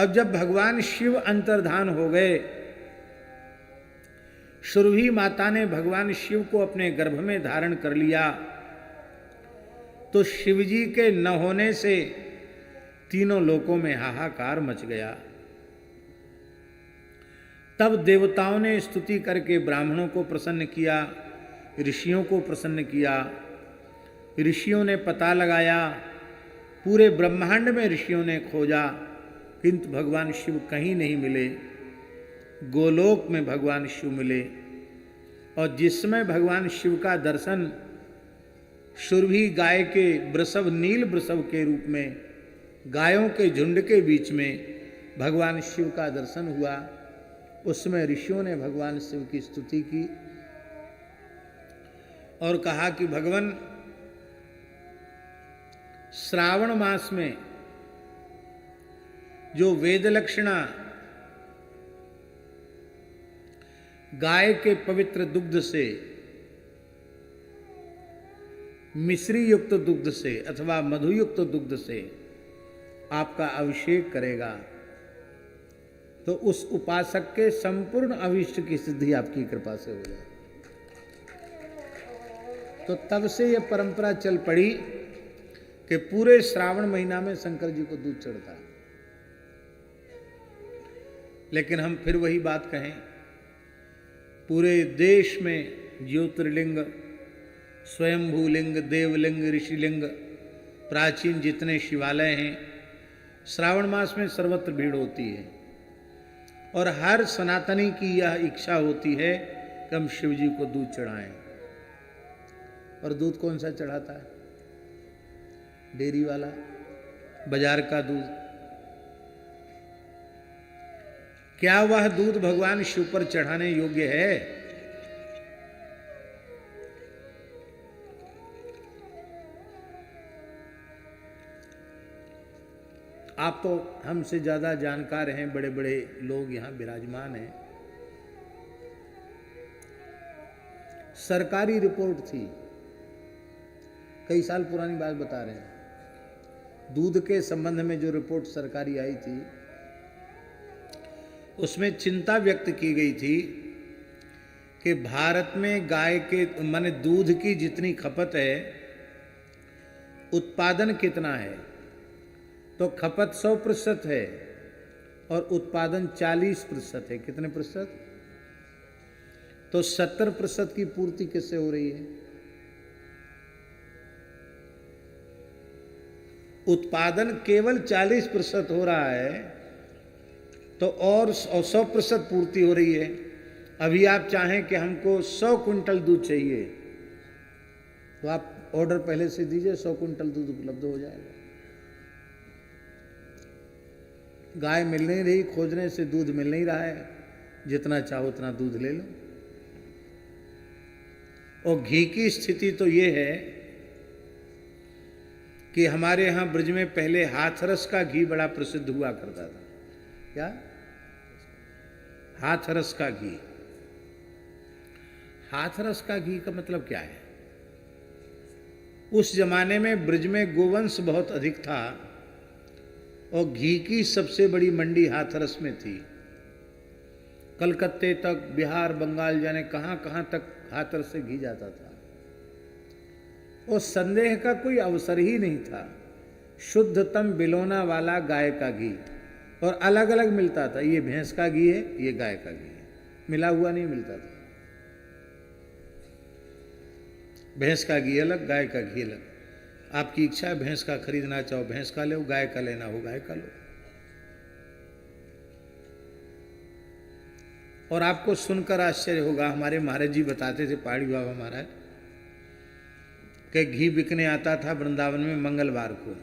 अब जब भगवान शिव अंतर्धान हो गए, सुरभि माता ने भगवान शिव को अपने गर्भ में धारण कर लिया, तो शिवजी के न होने से तीनों लोकों में हाहाकार मच गया। तब देवताओं ने स्तुति करके ब्राह्मणों को प्रसन्न किया, ऋषियों को प्रसन्न किया। ऋषियों ने पता लगाया, पूरे ब्रह्मांड में ऋषियों ने खोजा, किंतु भगवान शिव कहीं नहीं मिले। गोलोक में भगवान शिव मिले, और जिसमें भगवान शिव का दर्शन सुरभि गाय के वृषभ, नील वृषभ के रूप में गायों के झुंड के बीच में भगवान शिव का दर्शन हुआ, उसमें ऋषियों ने भगवान शिव की स्तुति की और कहा कि भगवान श्रावण मास में जो वेद लक्षणा गाय के पवित्र दुग्ध से, मिश्री युक्त दुग्ध से अथवा मधुयुक्त दुग्ध से आपका अभिषेक करेगा, तो उस उपासक के संपूर्ण अभिष्ट की सिद्धि आपकी कृपा से हो जाए। तो तब से यह परंपरा चल पड़ी कि पूरे श्रावण महीना में शंकर जी को दूध चढ़ता है। लेकिन हम फिर वही बात कहें, पूरे देश में ज्योतिर्लिंग, स्वयंभूलिंग, देवलिंग, ऋषिलिंग, प्राचीन जितने शिवालय हैं, श्रावण मास में सर्वत्र भीड़ होती है, और हर सनातनी की यह इच्छा होती है कि हम शिव जी को दूध चढ़ाएं। और दूध कौन सा चढ़ाता है? डेयरी वाला, बाजार का दूध। क्या वह दूध भगवान शिव पर चढ़ाने योग्य है? आप तो हमसे ज्यादा जानकार हैं, बड़े बड़े लोग यहां विराजमान हैं। सरकारी रिपोर्ट थी, कई साल पुरानी बात बता रहे हैं, दूध के संबंध में जो रिपोर्ट सरकारी आई थी, उसमें चिंता व्यक्त की गई थी कि भारत में गाय के माने दूध की जितनी खपत है, उत्पादन कितना है? तो खपत 100% है और उत्पादन 40% है। कितने प्रतिशत? तो 70% की पूर्ति किससे हो रही है? उत्पादन केवल 40% हो रहा है, तो और 100% पूर्ति हो रही है। अभी आप चाहें कि हमको 100 कुंटल दूध चाहिए, तो आप ऑर्डर पहले से दीजिए, 100 कुंटल दूध उपलब्ध हो जाएगा। गाय मिल नहीं रही, खोजने से दूध मिल नहीं रहा है, जितना चाहो उतना दूध ले लो। और घी की स्थिति तो ये है कि हमारे यहाँ ब्रज में पहले हाथरस का घी बड़ा प्रसिद्ध हुआ करता था। क्या? हाथरस का घी। हाथरस का घी का मतलब क्या है? उस जमाने में ब्रज में गोवंश बहुत अधिक था और घी की सबसे बड़ी मंडी हाथरस में थी। कलकत्ते तक, बिहार, बंगाल, जाने कहां कहां तक हाथरस से घी जाता था। और संदेह का कोई अवसर ही नहीं था। शुद्धतम बिलोना वाला गाय का घी, और अलग अलग मिलता था। ये भैंस का घी है, ये गाय का घी है, मिला हुआ नहीं मिलता था। भैंस का घी अलग, गाय का घी अलग। आपकी इच्छा है भैंस का खरीदना चाहो भैंस का लो, गाय का लेना हो गाय का लो। और आपको सुनकर आश्चर्य होगा, हमारे महाराज जी बताते थे, पहाड़ी बाबा महाराज, कि घी बिकने आता था वृंदावन में मंगलवार को।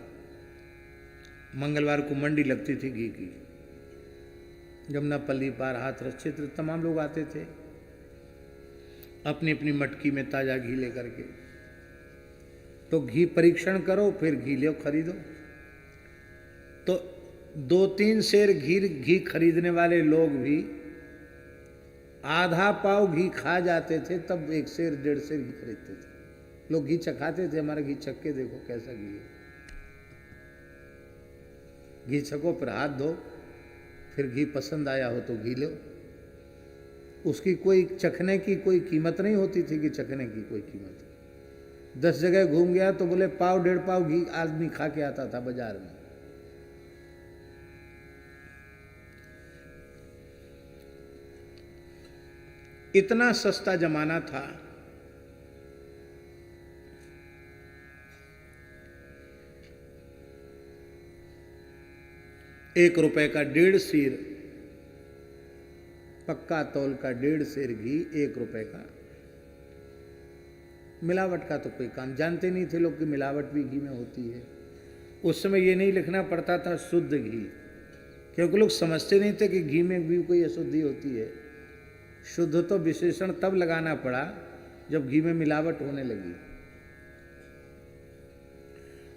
मंगलवार को मंडी लगती थी घी की। जमुनापल्ली पार, हाथरस क्षेत्र, तमाम लोग आते थे अपनी अपनी मटकी में ताजा घी लेकर के। तो घी परीक्षण करो, फिर घी लो, खरीदो। तो 2-3 सेर घी खरीदने वाले लोग भी आधा पाव घी खा जाते थे, तब 1 सेर 1.5 सेर घी खरीदते थे। लोग घी चखाते थे, हमारा घी चख के देखो कैसा घी है। घी छको, फिर हाथ धो, फिर घी पसंद आया हो तो घी लो। उसकी कोई चखने की कोई कीमत नहीं होती थी कि चखने की कोई कीमत। 10 जगह घूम गया तो बोले पाव 1.5 पाव घी आदमी खा के आता था बाजार में। इतना सस्ता जमाना था। ₹1 का 1.5 सेर, पक्का तौल का 1.5 सेर घी ₹1 का। मिलावट का तो कोई काम जानते नहीं थे लोग कि मिलावट भी घी में होती है। उस समय ये नहीं लिखना पड़ता था शुद्ध घी, क्योंकि लोग समझते नहीं थे कि घी में भी कोई अशुद्धि होती है। शुद्ध तो विशेषण तब लगाना पड़ा जब घी में मिलावट होने लगी,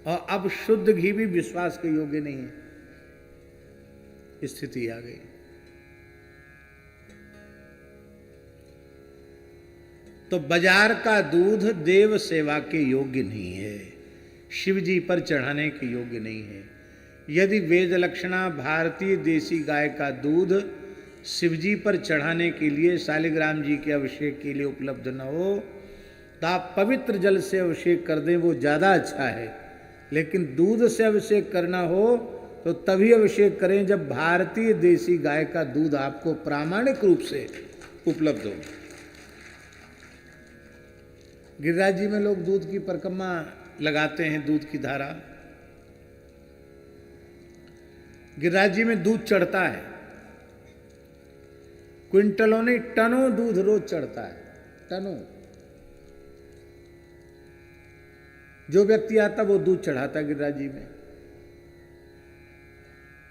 और अब शुद्ध घी भी विश्वास के योग्य नहीं है, स्थिति आ गई। तो बाजार का दूध देव सेवा के योग्य नहीं है, शिव जी पर चढ़ाने के योग्य नहीं है। यदि वेद लक्षणा भारतीय देसी गाय का दूध शिवजी पर चढ़ाने के लिए शालिग्राम जी के अभिषेक के लिए उपलब्ध न हो तो आप पवित्र जल से अभिषेक कर दें, वो ज़्यादा अच्छा है। लेकिन दूध से अभिषेक करना हो तो तभी अभिषेक करें जब भारतीय देसी गाय का दूध आपको प्रामाणिक रूप से उपलब्ध हो। गिरिराज जी में लोग दूध की परिक्रमा लगाते हैं, दूध की धारा। गिरिराज जी में दूध चढ़ता है, क्विंटलों नहीं टनों दूध रोज चढ़ता है, टनों। जो व्यक्ति आता वो दूध चढ़ाता है गिरिराज जी में।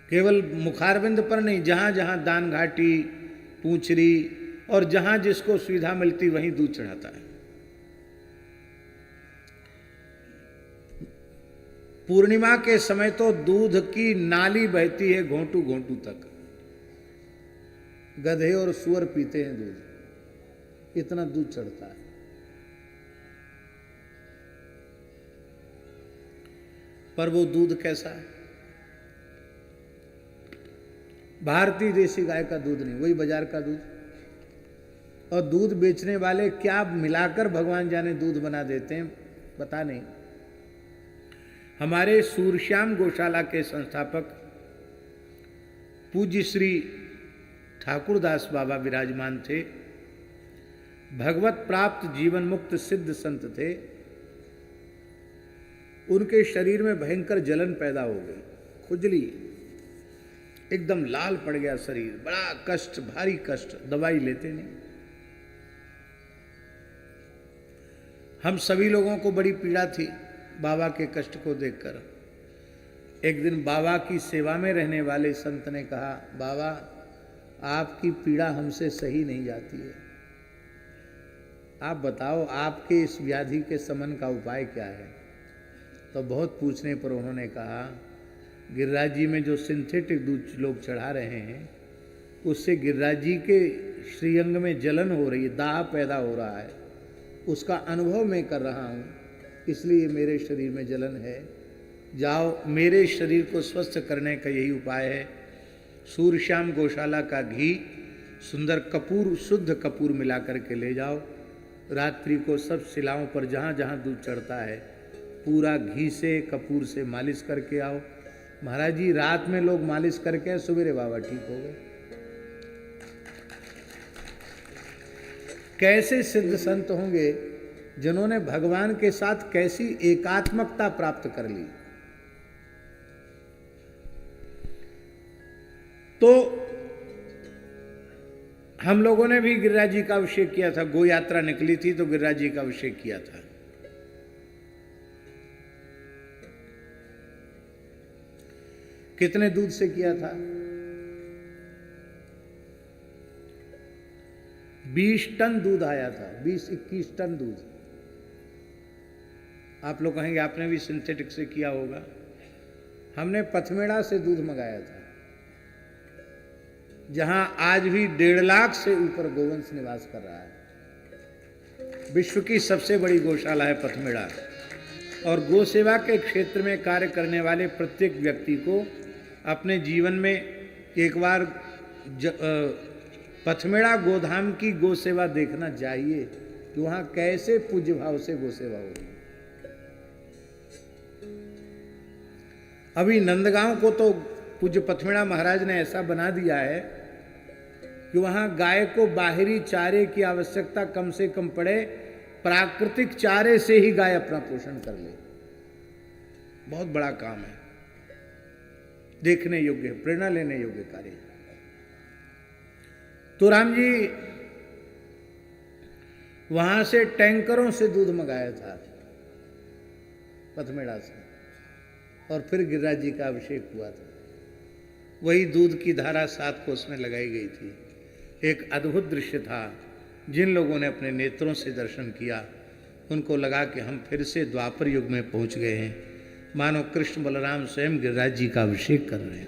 केवल मुखारविंद पर नहीं, जहां जहां दान घाटी, पूंछरी और जहां जिसको सुविधा मिलती वहीं दूध चढ़ाता है। पूर्णिमा के समय तो दूध की नाली बहती है घोंटू घोंटू तक। गधे और सुअर पीते हैं दूध, इतना दूध चढ़ता है। पर वो दूध कैसा है? भारतीय देसी गाय का दूध नहीं, वही बाजार का दूध। और दूध बेचने वाले क्या मिलाकर भगवान जाने दूध बना देते हैं, पता नहीं। हमारे सूरश्याम गौशाला के संस्थापक पूज्य श्री ठाकुरदास बाबा विराजमान थे। भगवत प्राप्त जीवन मुक्त सिद्ध संत थे। उनके शरीर में भयंकर जलन पैदा हो गई, खुजली, एकदम लाल पड़ गया शरीर, बड़ा कष्ट, भारी कष्ट, दवाई लेते नहीं। हम सभी लोगों को बड़ी पीड़ा थी बाबा के कष्ट को देखकर। एक दिन बाबा की सेवा में रहने वाले संत ने कहा, बाबा आपकी पीड़ा हमसे सही नहीं जाती है, आप बताओ आपके इस व्याधि के शमन का उपाय क्या है। तो बहुत पूछने पर उन्होंने कहा, गिरिराज जी में जो सिंथेटिक दूध लोग चढ़ा रहे हैं उससे गिरिराज जी के श्रीअंग में जलन हो रही है, दाह पैदा हो रहा है, उसका अनुभव मैं कर रहा हूँ, इसलिए मेरे शरीर में जलन है। जाओ, मेरे शरीर को स्वस्थ करने का यही उपाय है, सूरश्याम गौशाला का घी, सुंदर कपूर, शुद्ध कपूर मिला करके ले जाओ। रात्रि को सब शिलाओं पर जहाँ जहाँ दूध चढ़ता है पूरा घी से, कपूर से मालिश करके आओ। महाराज जी रात में लोग मालिश करके सवेरे बाबा ठीक हो गए। कैसे सिद्ध संत होंगे जिन्होंने भगवान के साथ कैसी एकात्मकता प्राप्त कर ली। तो हम लोगों ने भी गिरिराज जी का अभिषेक किया था, गो यात्रा निकली थी तो गिरिराज जी का अभिषेक किया था। कितने दूध से किया था? 20 टन दूध आया था, 20-21 टन दूध। आप लोग कहेंगे आपने भी सिंथेटिक से किया होगा। हमने पथमेड़ा से दूध मंगाया था, जहां आज भी 1.5 लाख से ऊपर गोवंश निवास कर रहा है। विश्व की सबसे बड़ी गौशाला है पथमेड़ा। और गो सेवा के क्षेत्र में कार्य करने वाले प्रत्येक व्यक्ति को अपने जीवन में कि एक बार पथमेड़ा गोधाम की गो सेवा देखना चाहिए कि वहां कैसे पूज्य भाव से गो सेवा होगी। अभी नंदगांव को तो पूज्य पथमेड़ा महाराज ने ऐसा बना दिया है कि वहां गाय को बाहरी चारे की आवश्यकता कम से कम पड़े, प्राकृतिक चारे से ही गाय अपना पोषण कर ले। बहुत बड़ा काम है, देखने योग्य, प्रेरणा लेने योग्य कार्य। तो राम जी वहां से टैंकरों से दूध मंगाया था पथमेड़ा से, और फिर गिरिराज जी का अभिषेक हुआ था। वही दूध की धारा 7 कोस में लगाई गई थी। एक अद्भुत दृश्य था। जिन लोगों ने अपने नेत्रों से दर्शन किया उनको लगा कि हम फिर से द्वापर युग में पहुंच गए हैं, मानो कृष्ण बलराम स्वयं गिरिराज जी का अभिषेक कर रहे हैं।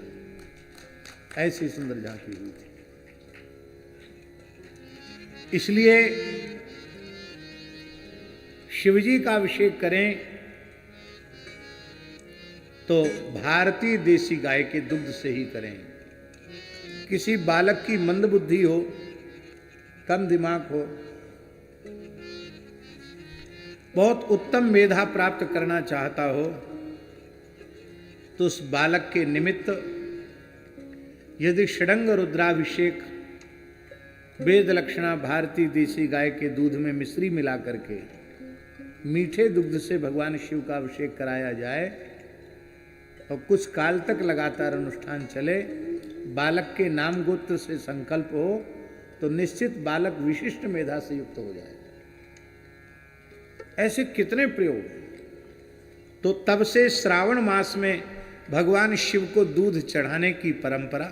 ऐसी सुंदर झांकी हुई थी। इसलिए शिवजी का अभिषेक करें तो भारतीय देसी गाय के दुग्ध से ही करें। किसी बालक की मंद बुद्धि हो, कम दिमाग हो, बहुत उत्तम मेधा प्राप्त करना चाहता हो, तो उस बालक के निमित्त यदि षडंग रुद्राभिषेक वेद लक्षणा भारतीय देसी गाय के दूध में मिश्री मिला करके मीठे दुग्ध से भगवान शिव का अभिषेक कराया जाए और कुछ काल तक लगातार अनुष्ठान चले, बालक के नाम गोत्र से संकल्प हो, तो निश्चित बालक विशिष्ट मेधा से युक्त हो जाएगा। ऐसे कितने प्रयोग हैं। तो तब से श्रावण मास में भगवान शिव को दूध चढ़ाने की परंपरा